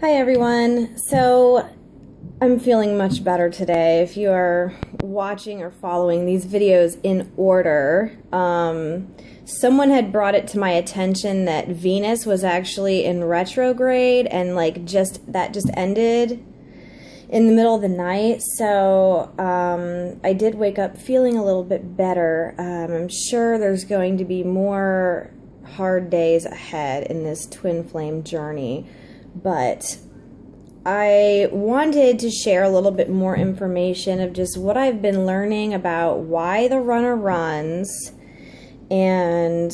Hi everyone. So I'm feeling much better today. If you are watching or following these videos in order, someone had brought it to my attention that Venus was actually in retrograde and that just ended in the middle of the night. So I did wake up feeling a little bit better. I'm sure there's going to be more hard days ahead in this twin flame journey. But I wanted to share a little bit more information of just what I've been learning about why the runner runs, and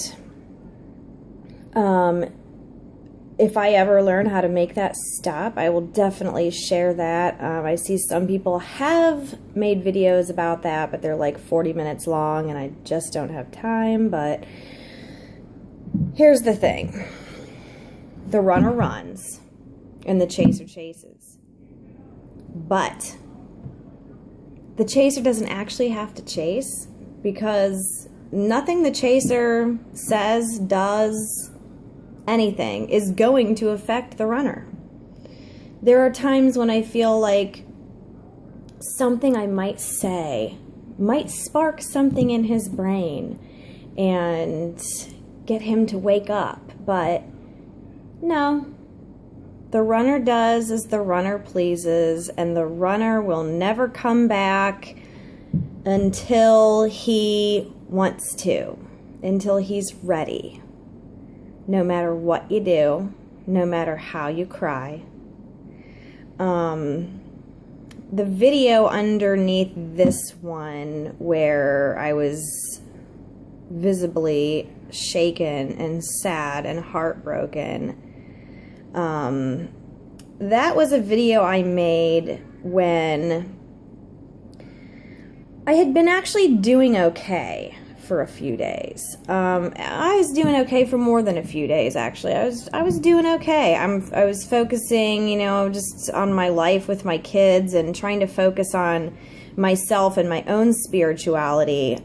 if I ever learn how to make that stop, I will definitely share that. I see some people have made videos about that, but they're like 40 minutes long, and I just don't have time. But here's the thing. The runner runs and the chaser chases. But the chaser doesn't actually have to chase, because nothing the chaser says, does, anything is going to affect the runner. There are times when I feel like something I might say might spark something in his brain and get him to wake up, but no. The runner does as the runner pleases, and the runner will never come back until he wants to, until he's ready. No matter what you do, no matter how you cry. The video underneath this one where I was visibly shaken and sad and heartbroken, that was a video I made when I had been actually doing okay for a few days. I was doing okay for more than a few days, actually. I was doing okay. I was focusing, just on my life with my kids and trying to focus on myself and my own spirituality.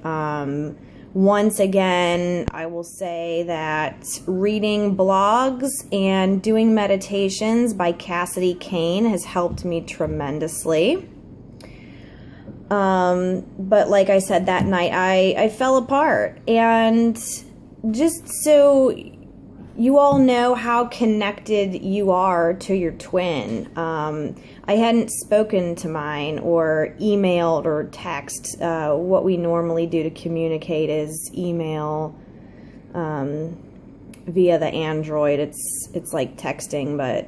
Once again, I will say that reading blogs and doing meditations by Cassidy Kane has helped me tremendously. But like I said, that night I fell apart. And just so you all know how connected you are to your twin, I hadn't spoken to mine or emailed or text. What we normally do to communicate is email via the Android. It's like texting, but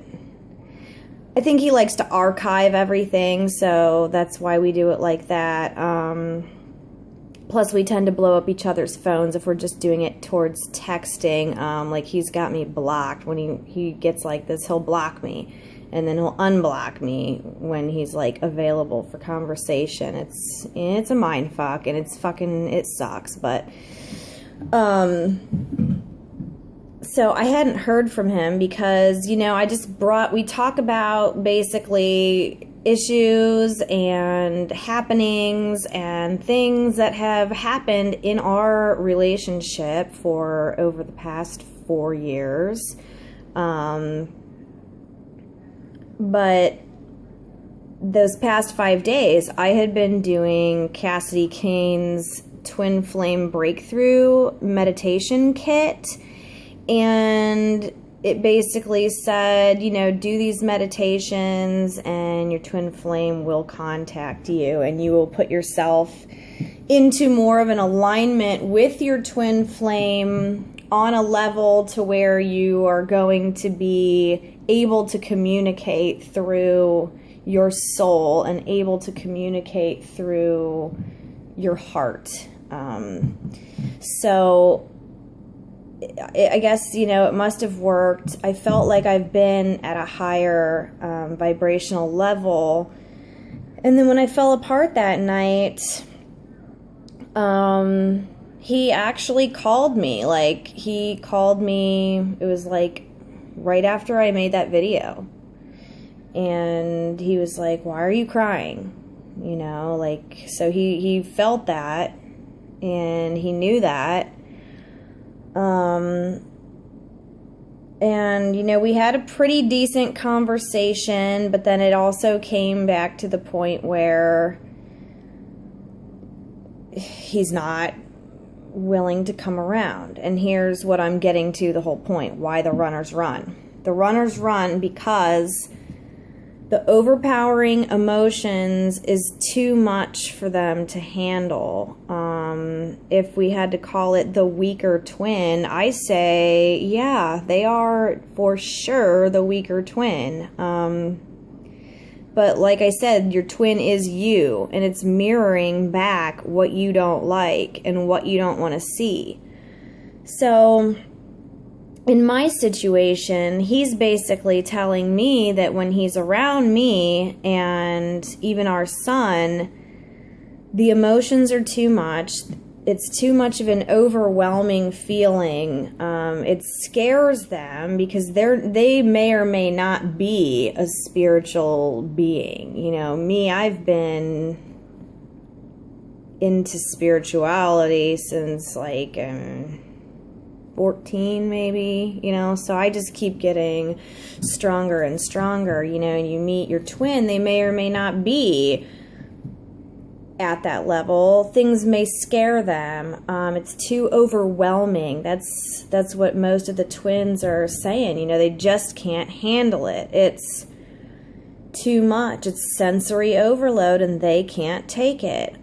I think he likes to archive everything, so that's why we do it like that. Plus, we tend to blow up each other's phones if we're just doing it towards texting. Like, he's got me blocked. When he gets like this, he'll block me, and then he'll unblock me when he's like available for conversation. It's a mind fuck, and it sucks. But so I hadn't heard from him because, we talk about basically issues and happenings and things that have happened in our relationship for over the past 4 years. But those past 5 days, I had been doing Cassidy Kane's Twin Flame Breakthrough meditation kit. And it basically said, do these meditations and your twin flame will contact you, and you will put yourself into more of an alignment with your twin flame on a level to where you are going to be able to communicate through your soul and able to communicate through your heart. So I guess, it must have worked. I felt like I've been at a higher vibrational level. And then when I fell apart that night, he actually called me. It was like right after I made that video. And he was like, "Why are you crying?" So he felt that, and he knew that. And, you know, we had a pretty decent conversation, but then it also came back to the point where he's not willing to come around. And here's what I'm getting to, the whole point, why the runners run. The runners run because the overpowering emotions is too much for them to handle. If we had to call it the weaker twin, I say, yeah, they are for sure the weaker twin. But like I said, your twin is you, and it's mirroring back what you don't like and what you don't want to see. So in my situation, he's basically telling me that when he's around me and even our son, the emotions are too much. It's too much of an overwhelming feeling. It scares them because they may or may not be a spiritual being. You know, me, I've been into spirituality since like 14 maybe, you know, so I just keep getting stronger and stronger, you know, and you meet your twin, they may or may not be at that level. Things may scare them. It's too overwhelming. That's what most of the twins are saying, you know, they just can't handle it. It's too much. It's sensory overload and they can't take it.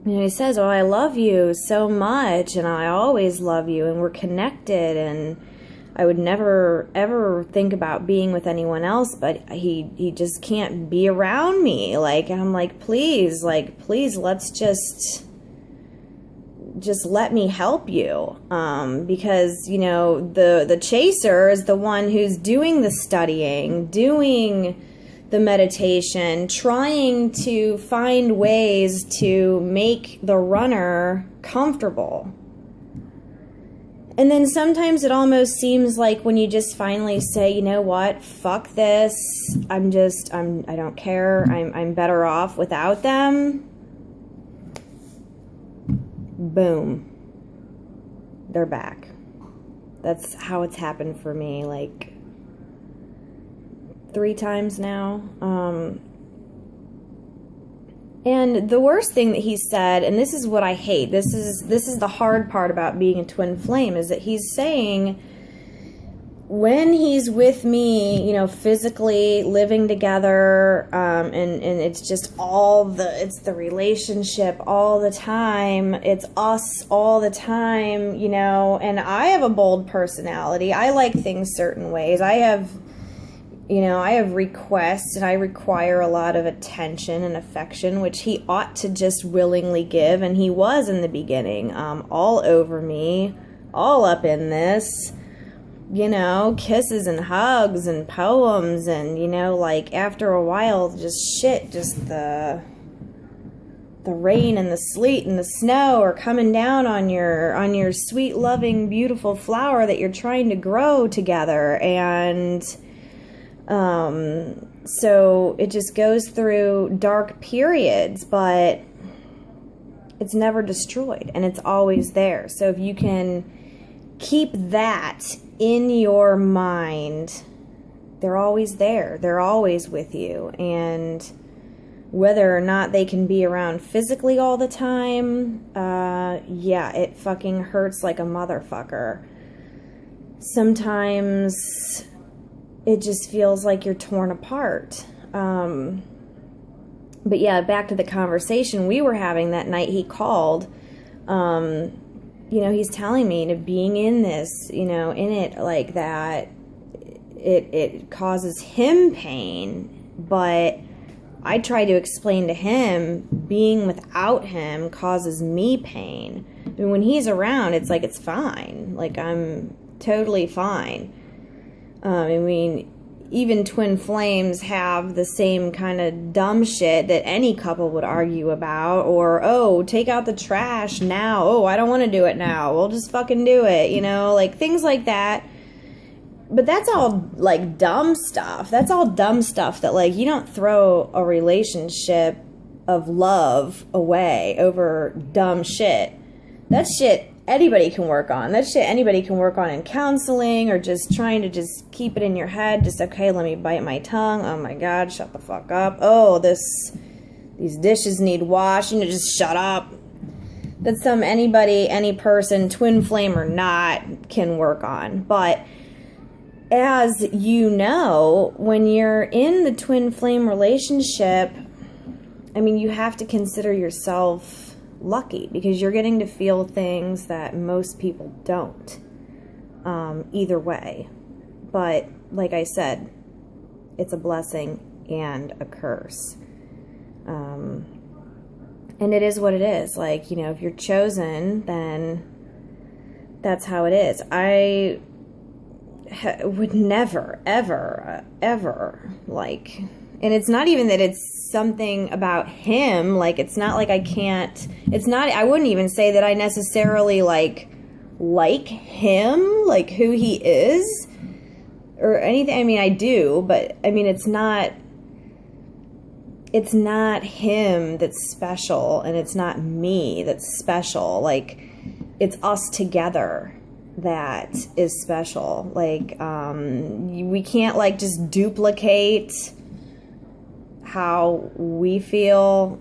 You know, he says, oh, I love you so much, and I always love you, and we're connected, and I would never, ever think about being with anyone else, but he just can't be around me. Like, and I'm like, please, let's just let me help you. Because, you know, the chaser is the one who's doing the studying, doing the meditation, trying to find ways to make the runner comfortable. And then sometimes it almost seems like when you just finally say, you know what, fuck this, I don't care, I'm better off without them. Boom. They're back. That's how it's happened for me, like 3 times now. And the worst thing that he said, and this is what I hate, this is the hard part about being a twin flame, is that he's saying when he's with me, you know, physically living together, and it's just it's the relationship all the time, it's us all the time, you know, and I have a bold personality. I like things certain ways. I have requests, and I require a lot of attention and affection, which he ought to just willingly give, and he was in the beginning, all over me, all up in this, you know, kisses and hugs and poems, and, you know, like, after a while, just the rain and the sleet and the snow are coming down on your sweet, loving, beautiful flower that you're trying to grow together, and so it just goes through dark periods, but it's never destroyed, and it's always there. So if you can keep that in your mind, they're always there. They're always with you. And whether or not they can be around physically all the time, yeah, it fucking hurts like a motherfucker. Sometimes it just feels like you're torn apart. But yeah, back to the conversation we were having that night he called. You know, he's telling me to being in this, you know, in it like that, it causes him pain. But I try to explain to him being without him causes me pain. I mean, when he's around, it's like it's fine. Like, I'm totally fine. I mean, even twin flames have the same kind of dumb shit that any couple would argue about. Or, oh, take out the trash now. Oh, I don't want to do it now. We'll just fucking do it, you know? Like, things like that. But that's all, like, dumb stuff. That's all dumb stuff that, like, you don't throw a relationship of love away over dumb shit. That shit anybody can work on. That shit anybody can work on in counseling, or just trying to just keep it in your head. Just, okay, let me bite my tongue. Oh my God, shut the fuck up. Oh, these dishes need washing. Just shut up. That's anybody, any person, twin flame or not, can work on. But as you know, when you're in the twin flame relationship, I mean, you have to consider yourself lucky, because you're getting to feel things that most people don't, either way. But like I said, it's a blessing and a curse. And it is what it is. Like, you know, if you're chosen, then that's how it is. I would never, ever, ever, like, and it's not even that it's something about him. Like, it's not like I can't, it's not, I wouldn't even say that I necessarily like him, like who he is or anything. I mean, I do, but I mean, it's not him that's special, and it's not me that's special. Like, it's us together that is special. Like, we can't like just duplicate how we feel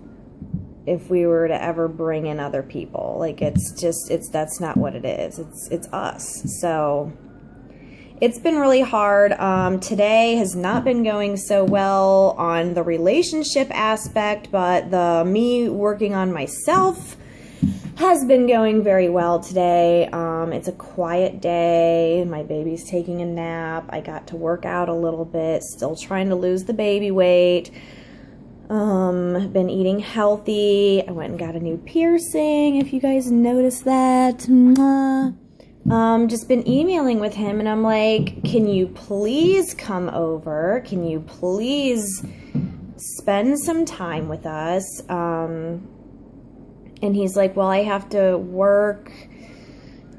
if we were to ever bring in other people. Like, that's not what it is. It's us. So it's been really hard. Today has not been going so well on the relationship aspect, but me working on myself has been going very well today. It's a quiet day. My baby's taking a nap. I got to work out a little bit, still trying to lose the baby weight. Been eating healthy. I went and got a new piercing, if you guys noticed that. Just been emailing with him, and I'm like, can you please come over? Can you please spend some time with us? And he's like, well, I have to work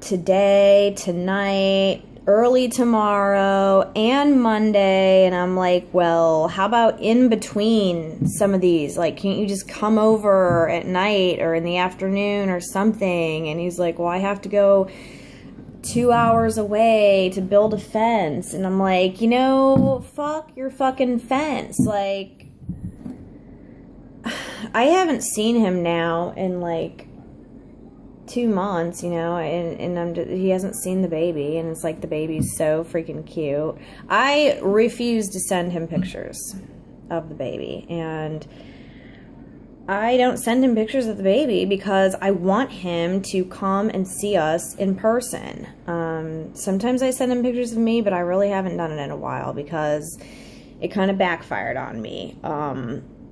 today, tonight, early tomorrow, and Monday. And I'm like, well, how about in between some of these? Like, can't you just come over at night or in the afternoon or something? And he's like, well, I have to go 2 hours away to build a fence. And I'm like, you know, fuck your fucking fence. Like, I haven't seen him now in like 2 months, you know, and he hasn't seen the baby, and it's like, the baby's so freaking cute. I refuse to send him pictures of the baby, and I don't send him pictures of the baby because I want him to come and see us in person. Sometimes I send him pictures of me, but I really haven't done it in a while because it kind of backfired on me.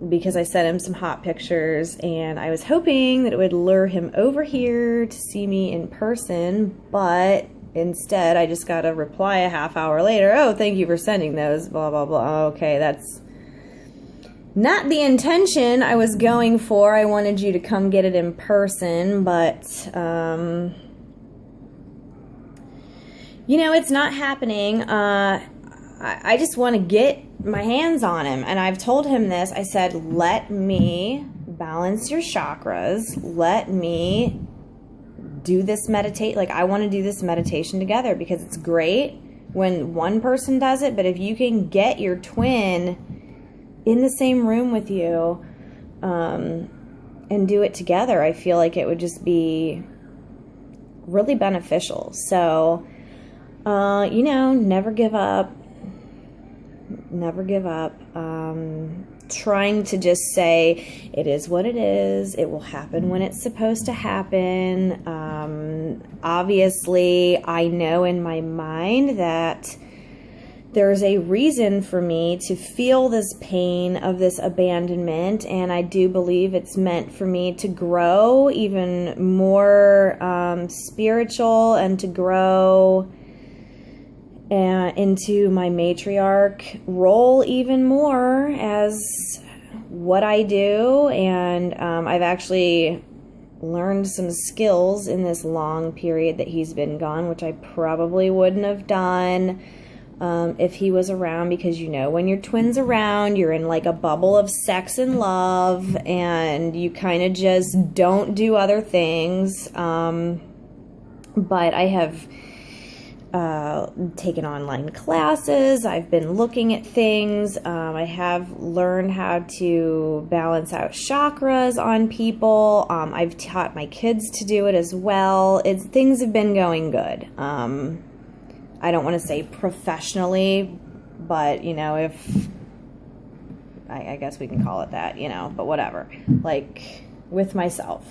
Because I sent him some hot pictures, and I was hoping that it would lure him over here to see me in person, but instead I just got a reply a half hour later, oh, thank you for sending those, blah, blah, blah. Okay, that's not the intention I was going for. I wanted you to come get it in person, but, you know, it's not happening. I just want to get my hands on him. And I've told him this. I said, let me balance your chakras. Let me do this meditate. Like, I want to do this meditation together, because it's great when one person does it. But if you can get your twin in the same room with you, and do it together, I feel like it would just be really beneficial. So, you know, never give up. Never give up. Trying to just say, it is what it is. It will happen when it's supposed to happen. Obviously, I know in my mind that there's a reason for me to feel this pain of this abandonment, and I do believe it's meant for me to grow even more spiritual, and to grow into my matriarch role even more as what I do. And I've actually learned some skills in this long period that he's been gone, which I probably wouldn't have done if he was around, because, you know, when your twin's around, you're in like a bubble of sex and love, and you kind of just don't do other things. But I have taken online classes. I've been looking at things. I have learned how to balance out chakras on people. I've taught my kids to do it as well. Things have been going good. I don't want to say professionally, but, you know, if I guess we can call it that, you know, but whatever, like with myself.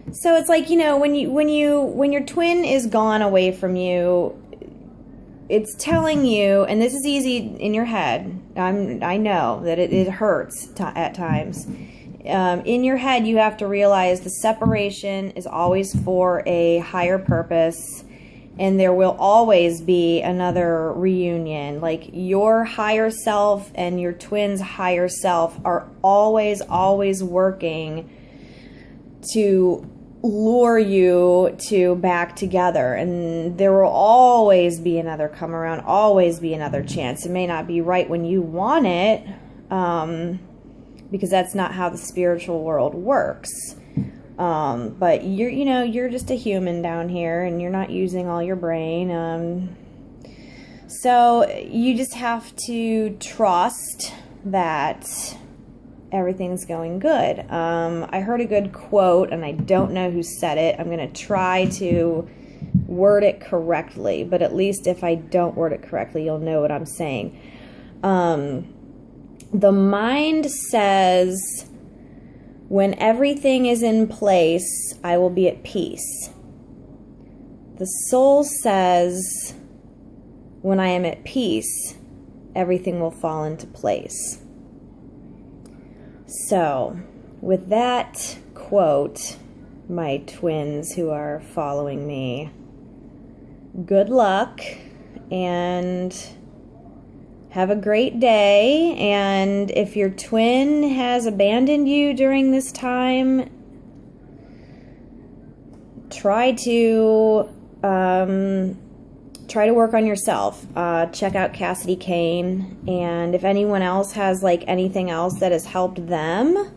So it's like, you know, when your twin is gone away from you, it's telling you, and this is easy in your head. I know that it hurts at times. In your head, you have to realize the separation is always for a higher purpose, and there will always be another reunion. Like, your higher self and your twin's higher self are always working to lure you to back together, and there will always be another come around, always be another chance. It may not be right when you want it, because that's not how the spiritual world works. But you're just a human down here, and you're not using all your brain. So you just have to trust that everything's going good. I heard a good quote, and I don't know who said it. I'm going to try to word it correctly, but at least if I don't word it correctly, you'll know what I'm saying. The mind says, when everything is in place, I will be at peace. The soul says, when I am at peace, everything will fall into place. So, with that quote, my twins who are following me, good luck and have a great day. And if your twin has abandoned you during this time, try to work on yourself. Check out Cassidy Kane, and if anyone else has like anything else that has helped them,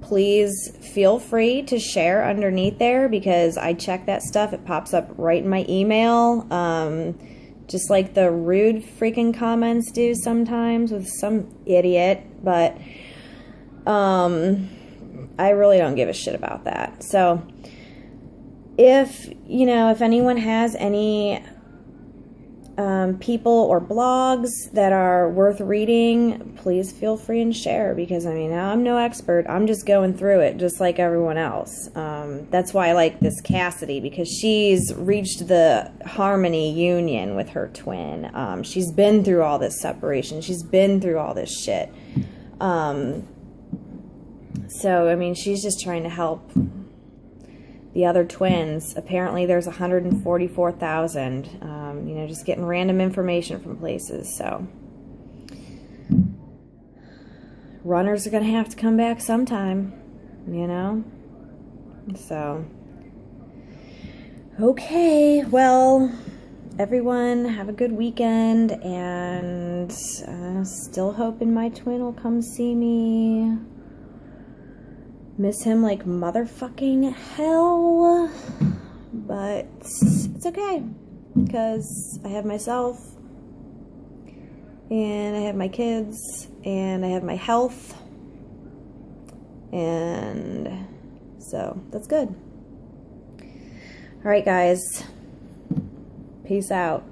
please feel free to share underneath there, because I check that stuff. It pops up right in my email, just like the rude freaking comments do sometimes with some idiot. But I really don't give a shit about that. So if anyone has any people or blogs that are worth reading, please feel free and share, because I'm no expert. I'm just going through it just like everyone else. That's why I like this Cassidy, because she's reached the harmony union with her twin. She's been through all this separation. She's been through all this shit. So she's just trying to help the other twins. Apparently there's 144,000, just getting random information from places. So runners are going to have to come back sometime, So, okay, well, everyone have a good weekend, and still hoping my twin will come see me. Miss him like motherfucking hell, but it's okay, because I have myself, and I have my kids, and I have my health, and so that's good. All right, guys, peace out.